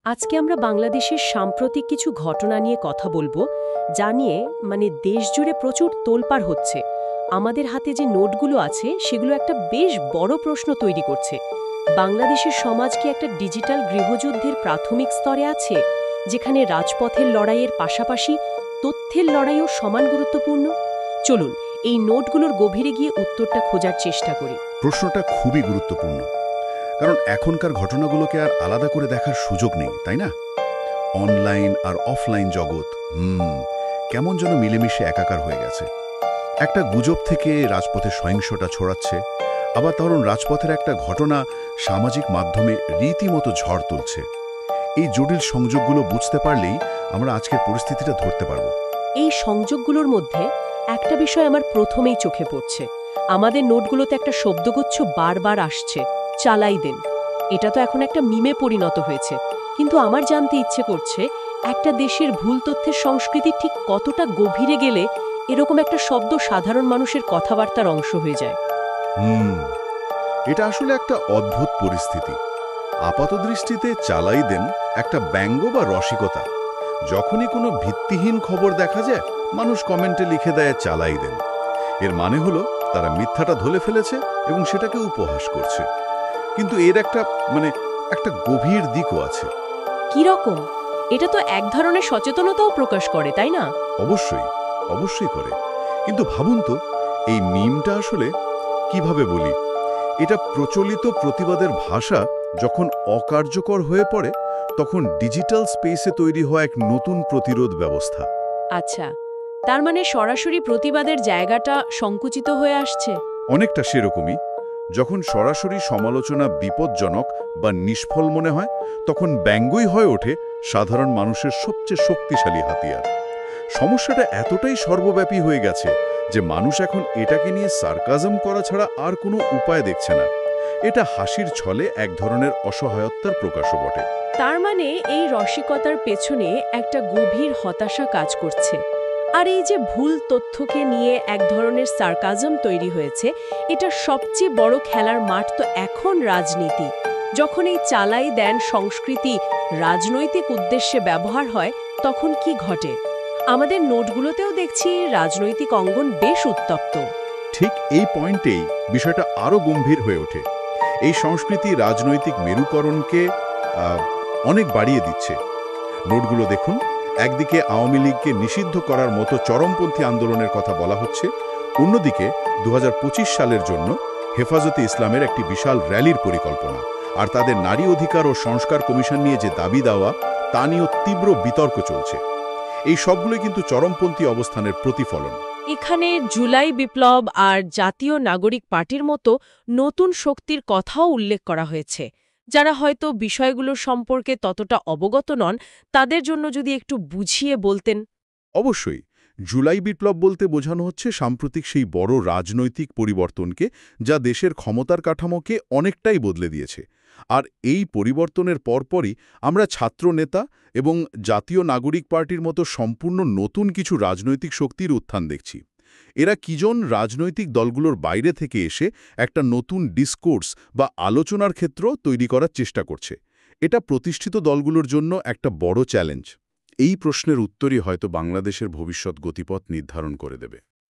আজকে আমরা বাংলাদেশের সাম্প্রতিক কিছু ঘটনা নিয়ে কথা বলবো, যা নিয়ে দেশ জুড়ে প্রচুর তোলপাড় হচ্ছে। আমাদের হাতে যে নোটগুলো আছে সেগুলো একটা বেশ বড় প্রশ্ন তৈরি করছে। বাংলাদেশের সমাজ কি একটা ডিজিটাল গৃহযুদ্ধের প্রাথমিক স্তরে আছে, যেখানে রাজপথের লড়াইয়ের পাশাপাশি তথ্যের লড়াইও সমান গুরুত্বপূর্ণ? চলুন এই নোটগুলোর গভীরে গিয়ে উত্তরটা খোঁজার চেষ্টা করি। প্রশ্নটা খুবই গুরুত্বপূর্ণ, কারণ এখনকার ঘটনাগুলোকে আর আলাদা করে দেখার সুযোগ নেই, তাই না? অনলাইন আর অফলাইন জগৎ কেমন যেন মিলেমিশে একাকার হয়ে গেছে। একটা গুজব থেকে রাজপথে সহিংসতা ছড়াচ্ছে, আবার তখন রাজপথের একটা ঘটনা সামাজিক মাধ্যমে রীতিমতো ঝড় তুলছে। এই জটিল সংযোগগুলো বুঝতে পারলেই আমরা আজকের পরিস্থিতিটা ধরতে পারব। এই সংযোগগুলোর মধ্যে একটা বিষয় আমার প্রথমেই চোখে পড়ছে। আমাদের নোটগুলোতে একটা শব্দগুচ্ছ বারবার আসছে, চালাই দেন। এটা তো এখন একটা মিমে পরিণত হয়েছে, কিন্তু আমার জানতে ইচ্ছে করছে একটা দেশের ভুল তথ্যের সংস্কৃতি ঠিক কতটা গভীরে গেলে এরকম একটা শব্দ সাধারণ মানুষের কথাবার্তার অংশ হয়ে যায়। এটা আসলে একটা অদ্ভুত পরিস্থিতি। আপাতদৃষ্টিতে চালাই দেন একটা ব্যঙ্গ বা রসিকতা। যখনই কোনো ভিত্তিহীন খবর দেখা যায়, মানুষ কমেন্টে লিখে দেয় চালাই দেন। এর মানে হলো তারা মিথ্যাটা ধরে ফেলেছে এবং সেটাকে উপহাস করছে। কিন্তু এর একটা গভীর দিকও আছে। কি রকম? এটা তো এক ধরনের সচেতনতাও প্রকাশ করে, তাই না? অবশ্যই করে। কিন্তু ভাবুন তো, এই মিমটা আসলে কিভাবে বলি, এটা প্রচলিত প্রতিবাদের ভাষা যখন অকার্যকর হয়ে পড়ে, তখন ডিজিটাল স্পেসে তৈরি হওয়া এক নতুন প্রতিরোধ ব্যবস্থা। আচ্ছা, তার মানে সরাসরি প্রতিবাদের জায়গাটা সংকুচিত হয়ে আসছে। অনেকটা সেরকমই। যখন সরাসরি সমালোচনা বিপজ্জনক বা নিষ্ফল মনে হয়, তখন ব্যঙ্গই হয়ে ওঠে সাধারণ মানুষের সবচেয়ে শক্তিশালী হাতিয়ার। সমস্যাটা এতটাই সর্বব্যাপী হয়ে গেছে যে মানুষ এখন এটাকে নিয়ে সার্কাজম করা ছাড়া আর কোনো উপায় দেখছে না। এটা হাসির ছলে এক ধরনের অসহায়তার প্রকাশও বটে। তার মানে এই রসিকতার পেছনে একটা গভীর হতাশা কাজ করছে। আর এই যে ভুল তথ্যকে নিয়ে এক ধরনের সার্কাজম তৈরি হয়েছে, এটা সবচেয়ে বড় খেলার মাঠ তো এখন রাজনীতি। যখন এই চালাই দেন সংস্কৃতি রাজনৈতিক উদ্দেশ্যে ব্যবহার হয়, তখন কি ঘটে? আমাদের নোটগুলোতেও দেখছি রাজনৈতিক অঙ্গন বেশ উত্তপ্ত। ঠিক এই পয়েন্টেই বিষয়টা আরও গম্ভীর হয়ে ওঠে। এই সংস্কৃতি রাজনৈতিক মেরুকরণকে অনেক বাড়িয়ে দিচ্ছে। নোটগুলো দেখুন, একদিকে আওয়ামী লীগকে নিষিদ্ধ করার মতো চরমপন্থী আন্দোলনের কথা বলা হচ্ছে, অন্যদিকে 2025 সালের জন্য হেফাজতে ইসলামের একটি বিশাল র্যালির পরিকল্পনা, আর তাদের নারী অধিকার ও সংস্কার কমিশন নিয়ে যে দাবি দেওয়া, তা নিয়েও তীব্র বিতর্ক চলছে। এই সবগুলোই কিন্তু চরমপন্থী অবস্থানের প্রতিফলন। এখানে জুলাই বিপ্লব আর জাতীয় নাগরিক পার্টির মতো নতুন শক্তির কথাও উল্লেখ করা হয়েছে, যারা হয়তো বিষয়গুলো সম্পর্কে ততটা অবগত নন। তাদের জন্য যদি একটু বুঝিয়ে বলতেন। অবশ্যই। জুলাই বিপ্লব বলতে বোঝানো হচ্ছে সাম্প্রতিক সেই বড় রাজনৈতিক পরিবর্তনকে, যা দেশের ক্ষমতার কাঠামোকে অনেকটাই বদলে দিয়েছে। আর এই পরিবর্তনের পরপরই আমরা ছাত্রনেতা এবং জাতীয় নাগরিক পার্টির মতো সম্পূর্ণ নতুন কিছু রাজনৈতিক শক্তির উত্থান দেখছি। এরা কিজন রাজনৈতিক দলগুলোর বাইরে থেকে এসে একটা নতুন ডিসকোর্স বা আলোচনার ক্ষেত্র তৈরি করার চেষ্টা করছে। এটা প্রতিষ্ঠিত দলগুলোর জন্য একটা বড় চ্যালেঞ্জ। এই প্রশ্নের উত্তরই হয়তো বাংলাদেশের ভবিষ্যৎ গতিপথ নির্ধারণ করে দেবে।